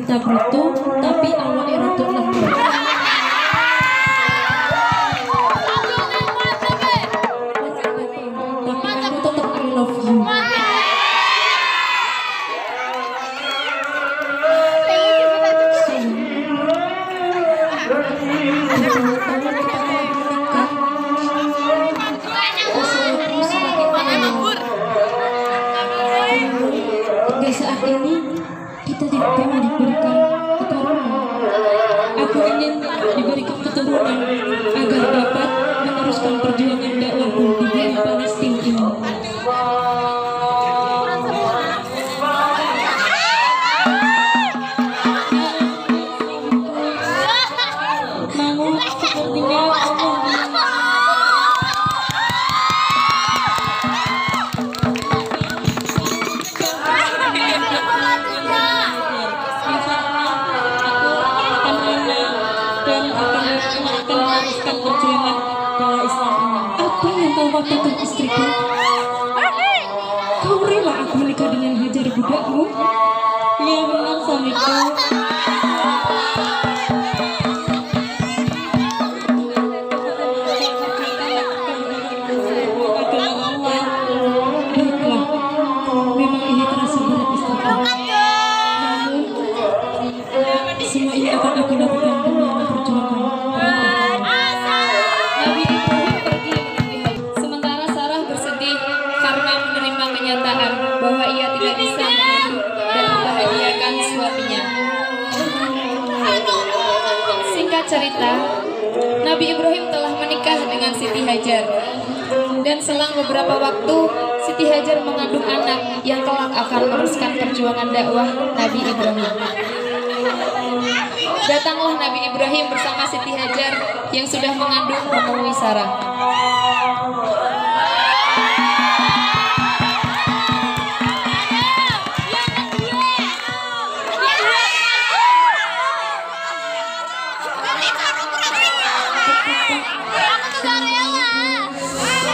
wanita bruto tapi awake rada lembut. Tapi aku tetap I love you. Saat ini kita tidak pernah diberikan keturunan. Aku ingin diberikan keturunan agar dapat meneruskan perjuangan dakwahku di bumi Palestina ini. Namun sepertinya Allah katakan istriku, kau rela aku menikah dengan Hajar budakmu? Ya benar suamiku. Baiklah, memang ini terasa berat istriku. Namun semua ini akan aku lakukan demi memperjuangkan Nabi Ibrahim pergi sementara Sarah bersedih karena menerima kenyataan bahwa ia tidak bisa mengandung dan membahagiakan suaminya. Singkat cerita, Nabi Ibrahim telah menikah dengan Siti Hajar dan selang beberapa waktu Siti Hajar mengandung anak yang kelak akan meneruskan perjuangan dakwah Nabi Ibrahim. Datanglah Nabi Ibrahim bersama Siti Hajar yang sudah mengandung menemui Sarah.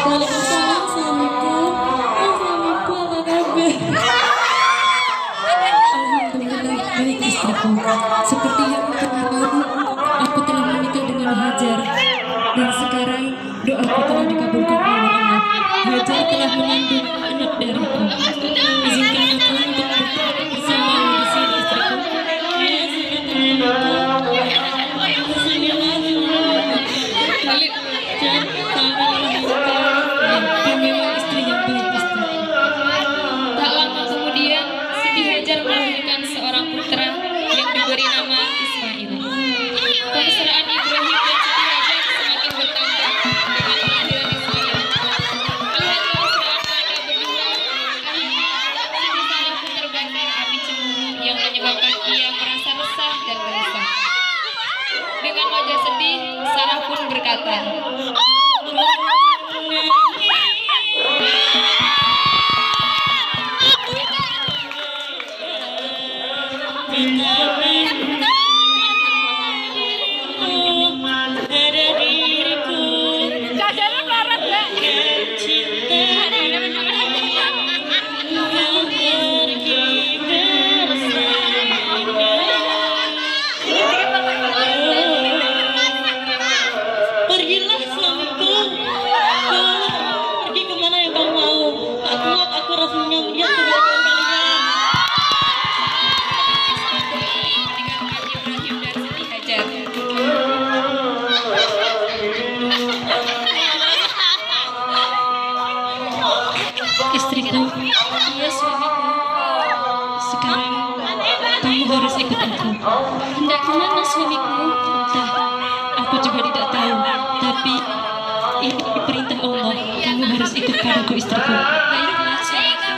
Waalaikumsalam, assalamualaikum. Assalamualaikum, apa kabar? Alhamdulillah, baik istriku. Seperti yang katakan, aku telah menikah dengan Hajar dan sekarang doaku telah dikabulkan oleh Allah. Hajar telah mengandung anak dariku. Izinkan aku untuk bersamamu di sini istriku. Memang istri yang baik istriku. Tak lama kemudian Siti Hajar melahirkan seorang putra yang diberi nama Ismail. Kemesraan Ibrahim dan Siti Hajar semakin bertambah dengan kelahiran Ismail. Melihat kemesraan mereka berdua, akhirnya Siti Sarah pun terbakar api cemburu yang menyebabkan ia merasa resah dan gelisah. Dengan wajah sedih, Sarah pun berkata, pergilah suamiku, pergi kemana yang kau mau. Tak kuat aku rasanya melihat kedua kalian. Ibrahim dan Siti Hajar. Istriku, iya suamiku. Sekarang kamu harus ikut aku. Hendak kemana suamiku? Entah, aku juga tidak tahu. Tapi ini perintah Allah. Kamu harus ikut padaku istriku. Baiklah suamiku.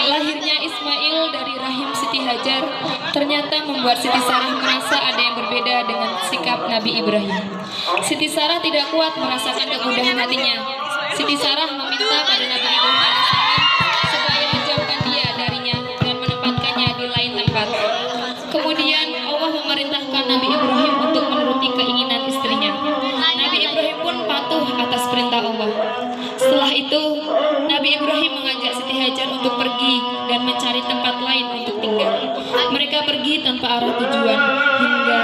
Lahirnya Ismail dari rahim Siti Hajar ternyata membuat Siti Sarah merasa ada yang berbeda dengan sikap Nabi Ibrahim. Siti Sarah tidak kuat merasakan kemudahan hatinya. Siti Sarah meminta pada Nabi Ibrahim AS supaya menjauhkan dia darinya dan menempatkannya di lain tempat. Kemudian Allah memerintahkan Nabi Ibrahim untuk menuruti keinginan istrinya. Nabi Ibrahim pun patuh atas perintah Allah. Setelah itu, Nabi Ibrahim mengajak Siti Hajar untuk pergi Mereka pergi tanpa arah tujuan hingga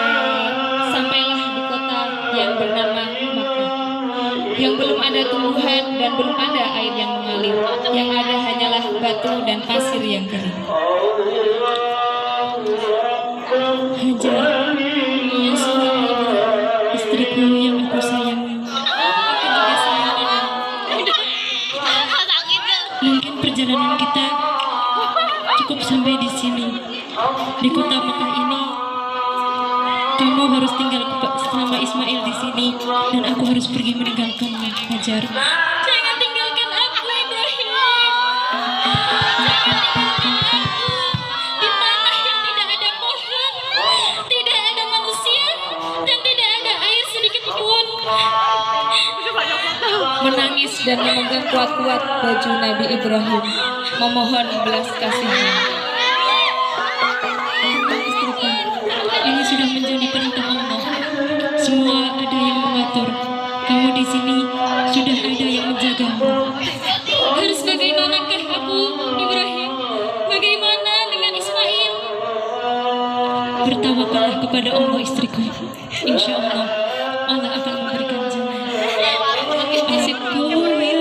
sampailah di kota yang bernama Makkah, yang belum ada tumbuhan dan belum ada air yang mengalir. Yang ada hanyalah batu dan pasir yang kering. Hajar, ya sayang ibu, istriku yang aku sayangi. Aku juga sayang ibu. Mungkin perjalanan kita cukup sampai di sini, di kota Mekah ini. Kamu harus tinggal selama Ismail di sini, dan aku harus pergi meninggalkanmu, Hajar. Jangan tinggalkan aku, Ibrahim. Jangan tinggalkan aku di tanah yang tidak ada pohon, tidak ada manusia, dan tidak ada air sedikit pun. Menangis dan memegang kuat-kuat baju Nabi Ibrahim, memohon belas kasihnya. Istriku, ini sudah menjadi perintah Allah. Semua ada yang mengatur. Kamu di sini sudah ada yang menjagamu. Harus bagaimanakah aku, Ibrahim? Bagaimana dengan Ismail? Bertawakallah kepada Allah, istriku. Insya Allah, Allah akan memberikan jalan.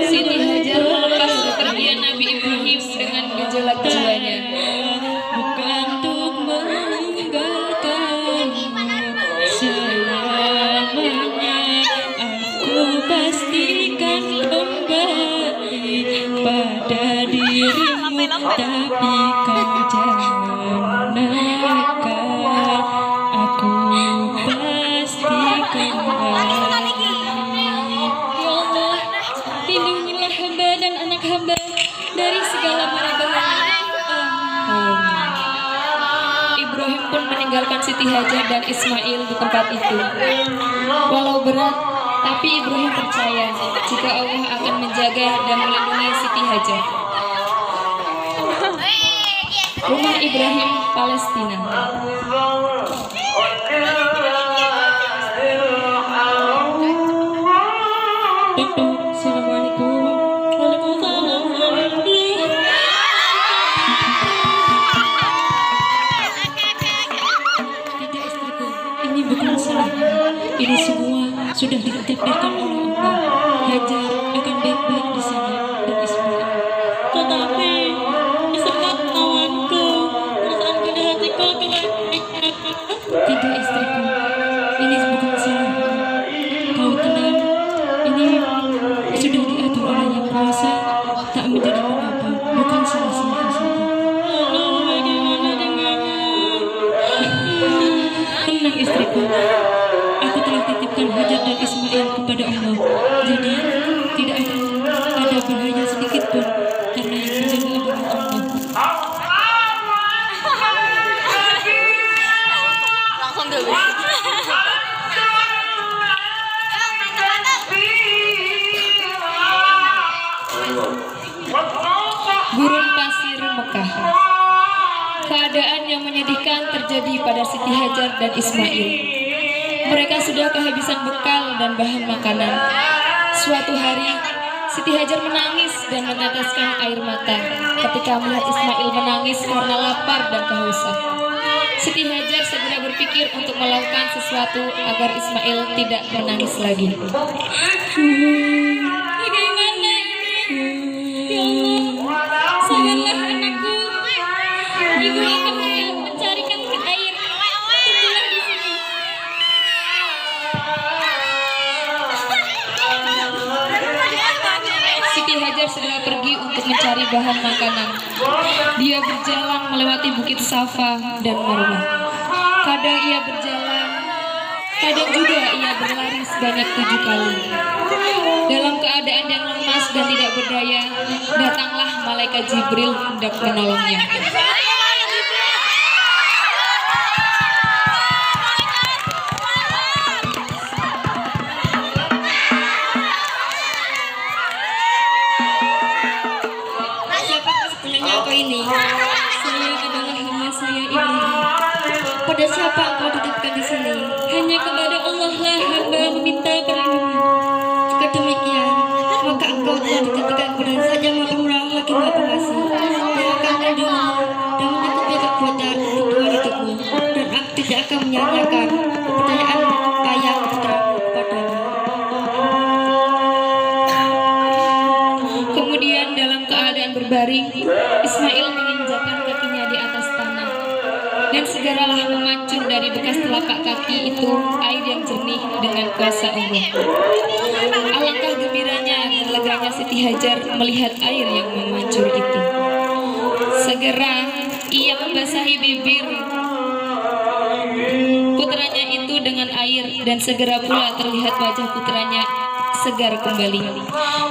Siti Hajar melepas kepergian Nabi Ibrahim dengan gejolak jiwanya. Bukan untuk meninggalkanmu selamanya, aku pastikan kembali pada dirimu, tapi kau jangan nakal. Aku pasti kembali. Lindungilah hamba dan anak hamba dari segala mara bahaya. Ibrahim pun meninggalkan Siti Hajar dan Ismail di tempat itu. Walau berat, tapi Ibrahim percaya jika Allah akan menjaga dan melindungi Siti Hajar. Rumah Ibrahim, Palestina. Assalamualaikum. Waalaikumsalam. Tidak, istriku, ini bukan salahmu. Ini semua sudah ditakdirkan oleh Allah. Hajar akan baik-baik di sana dan Ismail. Tetapi disebut lawanku, perasaanku di hatiku kebaikan. Tidak, istriku, ini bukan salahmu. Kau tenang. Ini sudah diatur oleh Yang Kuasa, tak menjadi mengapa, bukan salah siapa-siapa. Lalu bagaimana dengannya? Tenang, istriku, aku telah titipkan Hajar dan Ismail kepada Allah. Jadi tidak akan ada bahaya sedikit pun, karena yang menjaga adalah Allah. Langsung dulu. Gurun pasir Mekah. Keadaan yang menyedihkan terjadi pada Siti Hajar dan Ismail. Mereka sudah kehabisan bekal dan bahan makanan. Suatu hari, Siti Hajar menangis dan meneteskan air mata ketika melihat Ismail menangis karena lapar dan kehausan. Siti Hajar segera berpikir untuk melakukan sesuatu agar Ismail tidak menangis lagi. Bagaimana ini? Ya Allah, sabarlah anakku. Ibu akan mencarikan air. Tunggulah di sini. Siti Hajar segera pergi untuk mencari bahan makanan. Dia berjalan melewati bukit Safa dan Marwah. Kadang ia berjalan, kadang juga ia berlari sebanyak 7 kali. Dalam keadaan yang lemas dan tidak berdaya, datanglah malaikat Jibril hendak menolongnya. Siapa sebenarnya kau ini? Saya adalah hamba saya Ibrahim. Pada siapa engkau dititipkan di sini? Hanya kepada Allah lah hamba meminta perlindungan. Jika demikian, maka engkau telah dititipkan kepada saja makhluk laki maha pengasih yang akan melindungimu dan menutupi kekuatan untuk Tuhan itu tidak akan menyanyiakan kepercayaan ayah putra padanya. Kemudian dalam keadaan berbaring, Ismail menginjakkan kakinya di atas tanah. Dan segeralah memancur dari bekas telapak kaki itu air yang jernih dengan kuasa Allah. Alangkah gembiranya dan leganya Siti Hajar melihat air yang memancur itu. Segera ia membasahi bibir putranya itu dengan air, dan segera pula terlihat wajah putranya segar kembali.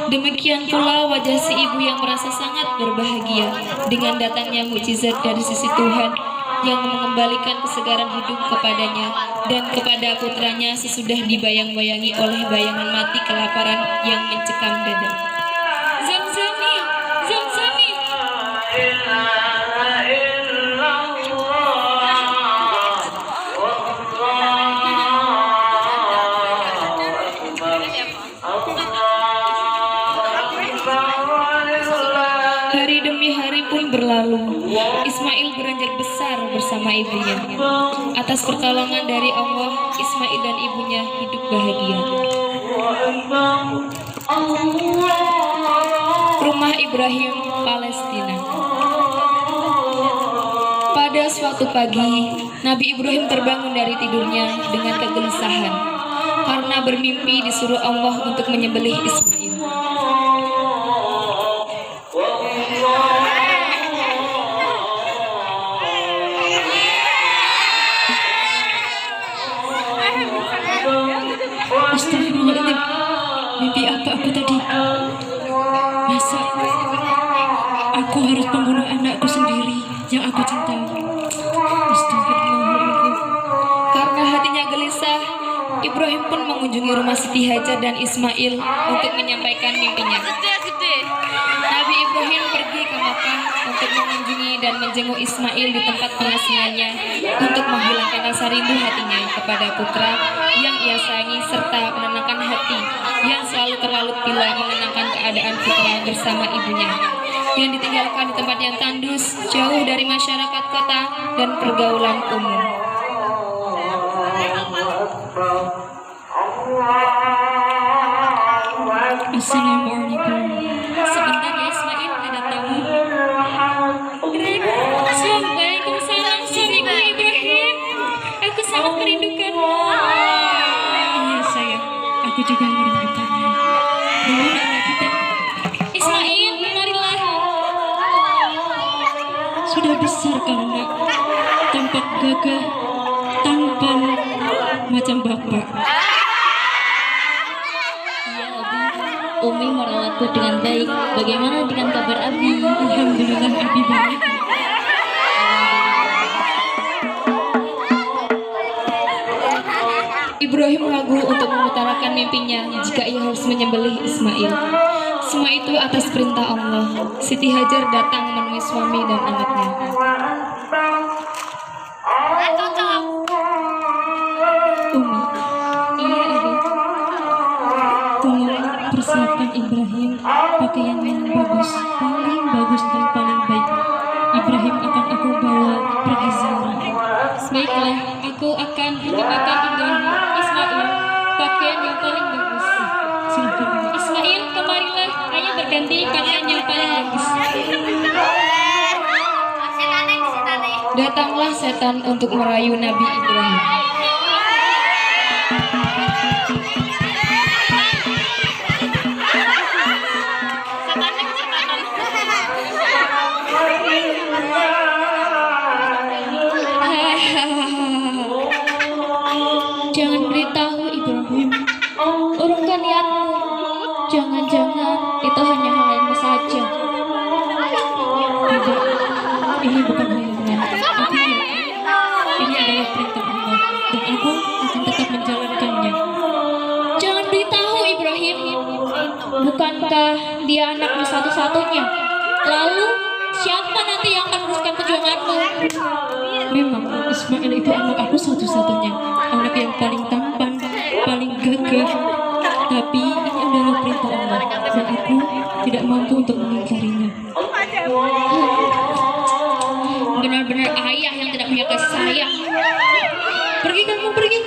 Demikian pula wajah si ibu yang merasa sangat berbahagia dengan datangnya mukjizat dari sisi Tuhan yang mengembalikan kesegaran hidup kepadanya dan kepada putranya sesudah dibayang-bayangi oleh bayangan mati kelaparan yang mencekam dada. Zamzami, Zamzami. Hari demi hari pun berlalu. Ismail beranjak besar bersama ibunya. Atas pertolongan dari Allah, Ismail dan ibunya hidup bahagia. Rumah Ibrahim, Palestina. Pada suatu pagi, Nabi Ibrahim terbangun dari tidurnya dengan kegelisahan karena bermimpi disuruh Allah untuk menyembelih Ismail. Astagfirullahaladzim, mimpi apa aku tadi? Masa aku harus membunuh anakku sendiri yang aku cintai? Astagfirullahaladzim. Karena hatinya gelisah, Ibrahim pun mengunjungi rumah Siti Hajar dan Ismail untuk menyampaikan mimpinya. Nabi Ibrahim pergi ke Makkah untuk mengunjungi dan menjenguk Ismail di tempat pengasingannya untuk menghilangkan rasa rindu hatinya kepada putra yang ia sayangi serta menenangkan hati yang selalu terlalut bila mengenangkan keadaan putra bersama ibunya yang ditinggalkan di tempat yang tandus, jauh dari masyarakat kota dan pergaulan umum. Assalamualaikum. Sebentar ya Ismail, ada tamu. Waalaikumsalam, suamiku Ibrahim. Aku sangat merindukanmu. Iya sayang, aku juga merindukannya. Dimana anak kita? Ismail, marilah. Sudah besar kamu nak, tampak gagah, tampan macam bapak. Iya, Abi. Umi merawatku dengan baik. Bagaimana dengan kabar Abi? Alhamdulillah Abi baik. Ibrahim ragu untuk mengutarakan mimpinya jika ia harus menyembelih Ismail. Semua itu atas perintah Allah. Siti Hajar datang menemui suami dan anaknya. Umi, Iya, Abi. tolong persiapkan Ibrahim pakaian yang bagus, paling bagus dan paling baik. Ibrahim akan aku bawa pergi ziarah. Baiklah, aku akan menyebabkan Ibrahim Ismail pakaian yang paling bagus. Silakan Umi. Ismail, kemarilah. Ayah berganti pakaian yang paling bagus. Datanglah setan untuk merayu Nabi Ibrahim. Jangan beritahu Ibrahim. Urungkan niatmu. Jangan-jangan itu hanya halalmu saja. Tidak, ini bukan hayalan. Aku yakin ini adalah perintah Allah dan aku akan tetap menjalankannya. Jangan beritahu Ibrahim. Bukankah dia anakmu satu-satunya? Lalu siapa nanti yang akan meneruskan perjuanganmu? Memang Ismail itu anak aku satu-satunya, anak yang paling tampan, paling gagah. Tapi ini adalah perintah Allah dan aku tidak mampu untuk mengingkarinya. Benar-benar ayah yang tidak punya kasih sayang. Pergi kamu, pergi.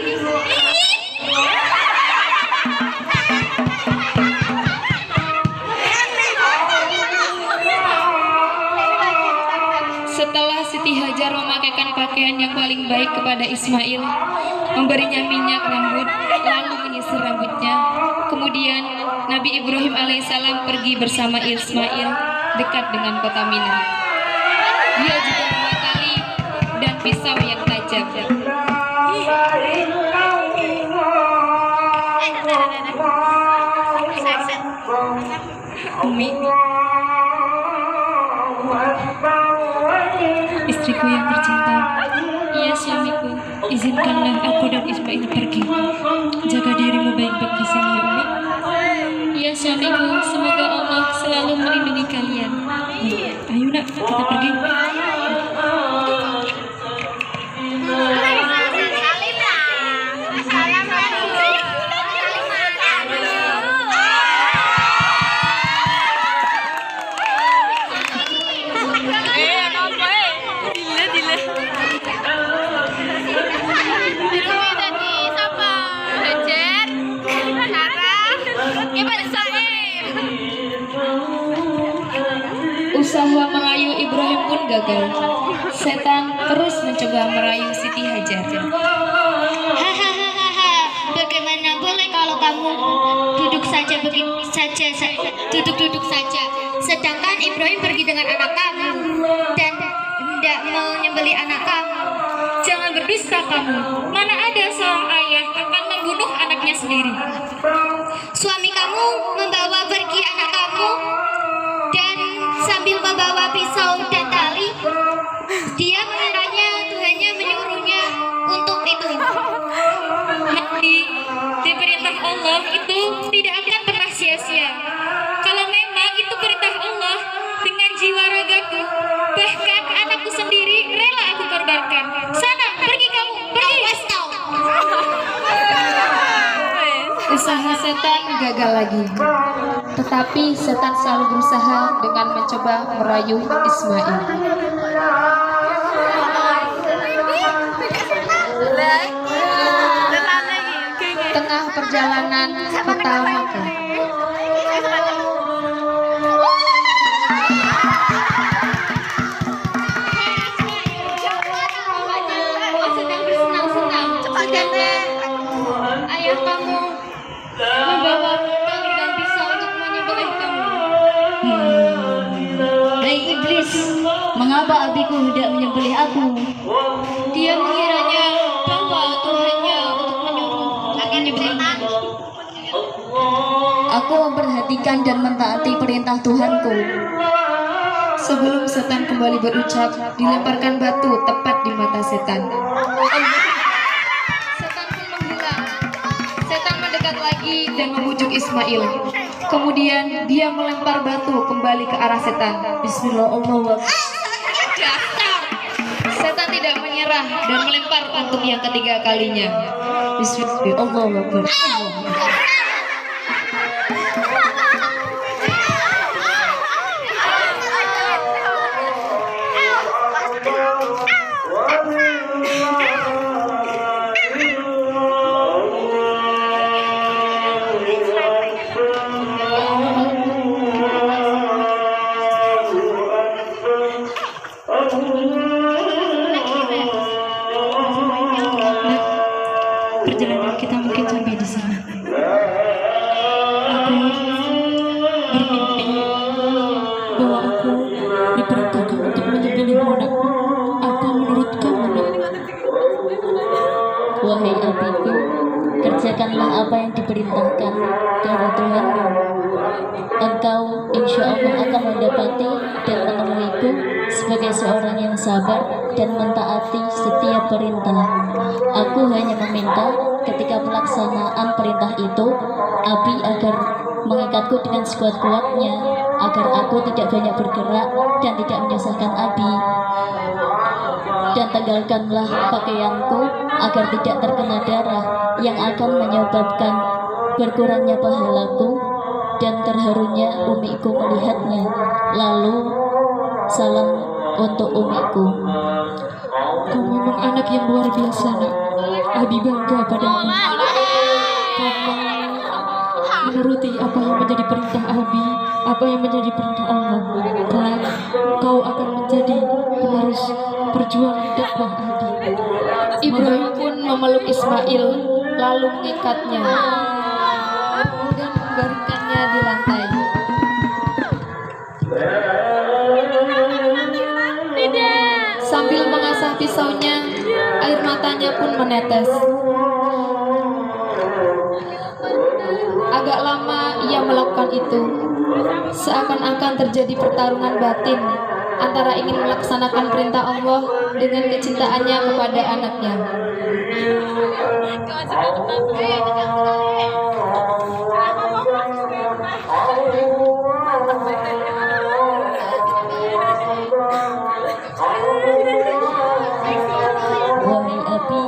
Setelah Siti Hajar memakaikan pakaian yang paling baik kepada Ismail, memberinya minyak rambut, lalu menyisir rambutnya. Kemudian Nabi Ibrahim alaihissalam pergi bersama Ismail dekat dengan kota Mina. Dia juga membawa tali dan pisau yang tajam. Umi, istriku yang tercinta, Iya suamiku. izinkanlah aku dan Ismail pergi. Jaga dirimu baik-baik di sini ya Umi. Iya suamiku. Semoga Allah selalu melindungi kalian. Ayo nak, kita pergi. Usaha merayu Ibrahim pun gagal. Setan terus mencoba merayu Siti Hajar. Hahaha, bagaimana boleh kalau kamu duduk saja begitu saja, duduk saja. Sedangkan Ibrahim pergi dengan anak kamu dan hendak menyembelih anak kamu. Jangan berdusta kamu. Mana ada seorang ayah akan membunuh anaknya sendiri. Suami kamu membawa pergi anak kamu dan sambil membawa pisau dan tali, dia mengiranya Tuhannya menyuruhnya untuk itu. Di perintah Allah itu tidak akan pernah sia-sia. Kalau memang itu perintah Allah, dengan jiwa ragaku, bahkan anakku sendiri rela aku korbankan. Sana, pergi kamu, pergi. Usaha setan gagal lagi. Tetapi setan selalu berusaha dengan mencoba merayu Ismail. Tengah perjalanan kota Makkah, Sedang bersenang-senang. ayah kamu membawa tali dan pisau untuk menyembelih kamu. Hei iblis, mengapa abiku hendak menyembelih aku? Dia mengiranya bahwa Tuhannya untuk menyuruh menyembelihnya. Aku memperhatikan dan mentaati perintah Tuhanku. Sebelum setan kembali berucap, dilemparkan batu tepat di mata setan. Setan pun menghilang. Setan mendekat lagi dan membujuk Ismail. Kemudian dia melempar batu kembali ke arah setan. Bismillahirrahmanirrahim. Dasar! Setan tidak menyerah dan melempar untuk yang ketiga kalinya. Bismillahirrahmanirrahim. Perjalanan kita mungkin sampai di sini. Aku bermimpi bahwa aku diperintahkan untuk menyembelih anak. Apa menurut kamu, Nak? Wahai abiku, kerjakanlah apa yang diperintahkan dari Tuhanmu. Engkau insya Allah akan mendapati dan menemuiku sebagai seorang yang sabar dan mentaati setiap perintah. Aku hanya meminta ketika pelaksanaan perintah itu, Abi agar mengikatku dengan sekuat-kuatnya, agar aku tidak banyak bergerak dan tidak menyusahkan Abi. Dan tanggalkanlah pakaianku agar tidak terkena darah yang akan menyebabkan berkurangnya pahalaku dan terharunya umiku melihatnya. Lalu salam untuk umiku. Kau memang anak yang luar biasa, Nak. Abi bangga padamu. Kamu menuruti apa yang menjadi perintah Abi, apa yang menjadi perintah Allah. Kelak kau akan menjadi penerus perjuangan dakwah Abi. Ibrahim pun memeluk Ismail, lalu mengikatnya dan membaringkannya di lantai. Sambil mengasah pisaunya, air matanya pun menetes. Agak lama ia melakukan itu, seakan-akan terjadi pertarungan batin antara ingin melaksanakan perintah Allah dengan kecintaannya kepada anaknya. Wahai Abi,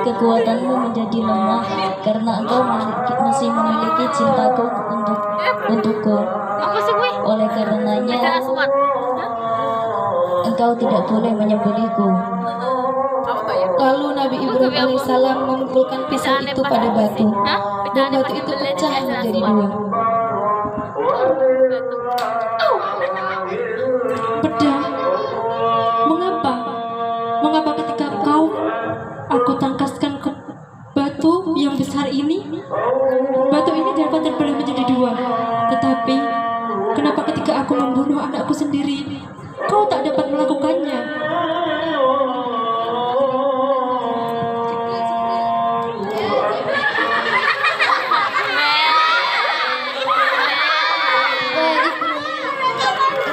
kekuatanmu menjadi lemah karena engkau masih memiliki cintaku untukku. Oleh karenanya, engkau tidak boleh menyembelihku. Lalu Nabi Ibrahim alaihissalam memukulkan pisau itu pada batu, dan batu itu pecah menjadi dua. Pedang, mengapa ketika aku tangkaskan ke batu yang besar ini, batu ini dapat terbelah menjadi dua. Tetapi kenapa ketika aku membunuh anakku sendiri, kau tak dapat melakukannya?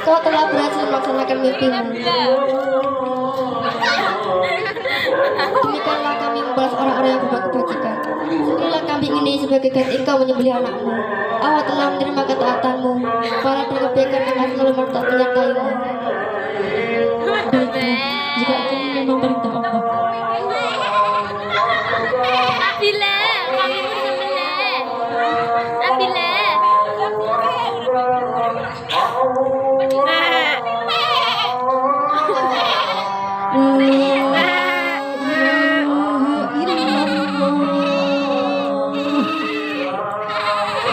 Kau telah berhasil melaksanakan mimpimu. Demikianlah kami membalas orang-orang yang berbuat kebajikan. Inilah kambing ini sebagai ganti engkau menyembelih anakmu. Allah telah menerima ketaatanmu. Para kebaikan dengan selalu tak menyertaimu. Baiklah, jika ini memang perintah Allah. Nabila, kami bersembelih. Nabila.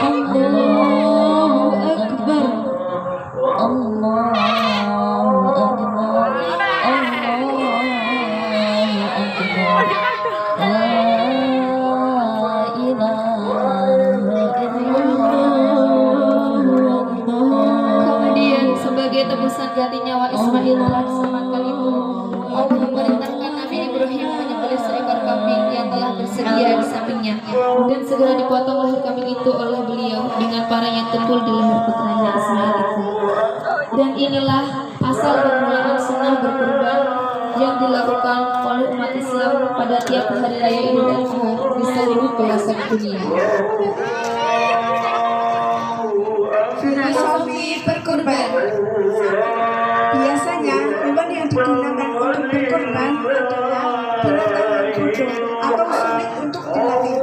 Allahu Akbar. Allahu Akbar. Allahu Akbar. La ilaha illallah. Kemudian sebagai tebusan ganti nyawa Ismail telah diselamatkan itu, Allah memerintahkan Nabi Ibrahim menyembelih seekor kambing yang telah bersedia di sampingnya, dan segera dipotong leher kambing itu oleh beliau dengan parang yang tebal di leher putranya Ismail itu. Dan inilah asal permulaan sunnah berkurban yang dilakukan oleh umat Islam pada tiap hari raya Idul Adha di seluruh pelosok dunia. Filosofi berkurban. Biasanya hewan yang digunakan untuk berkurban adalah binatang yang bodoh atau sulit untuk dilatih.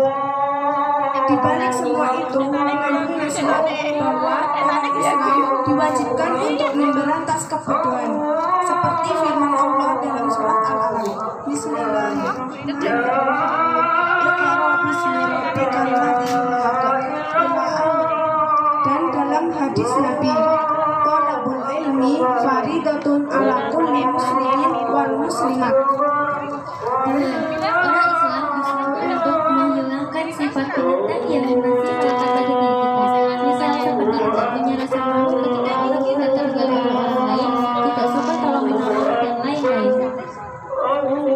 Di balik semua itu mengandung nasihat bahwa orang Islam diwajibkan untuk memberantas kebodohan, seperti firman Allah dalam surat Al-Alaq. Dan dalam hadis Nabi, thalabul ilmi faridatun ala kulli muslimin wal muslimat. Orang Islam disuruh untuk menghilangkan sifat binatang yang masih cacat bagi diri kita. Misalnya seperti tidak punya rasa malu ketika orang kita terganggu oleh orang lain, tidak suka tolong menolong dan lain-lain. 3.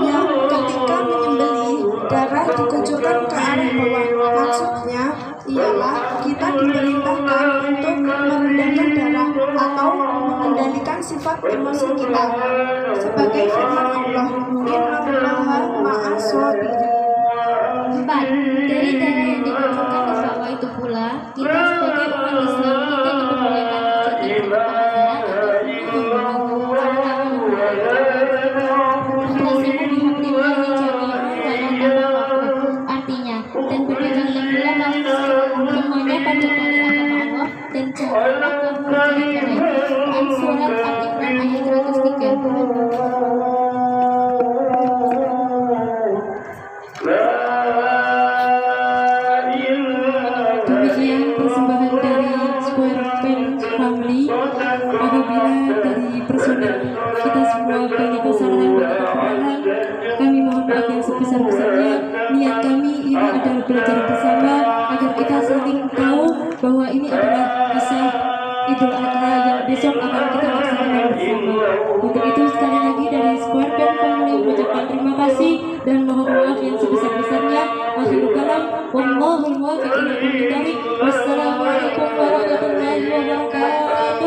Yang ketika menyembelih, darah dikucurkan ke arah bawah. Maksudnya ialah kita diperintahkan untuk merendahkan darah atau mengendalikan sifat emosi kita. Sebagai firman Allah, Innallaha ma'as sabirin. 4. Dari darah yang dikucurkan ke bawah itu pula, kita sebagai umat Islam tidak diperbolehkan menjadi pengacara atau membunuh karena artinya, dan berdaganglah pula kalian semuanya pada tali agama Allah dan janganlah kamu bercerai-berai. Quran surat Al-Imran ayat 103. maaf yang sebesar-besarnya. Niat kami ini adalah belajar bersama agar kita saling tahu bahwa ini adalah kisah Idul Adha yang besok akan kita laksanakan bersama. Untuk itu sekali lagi dari Square Band Family mengucapkan terima kasih dan mohon maaf yang sebesar-besarnya. Akhirul kalam, wallahul muwaffiq ila aqwamit thoriq. Wassalamualaikum warahmatullahi wabarakatuh.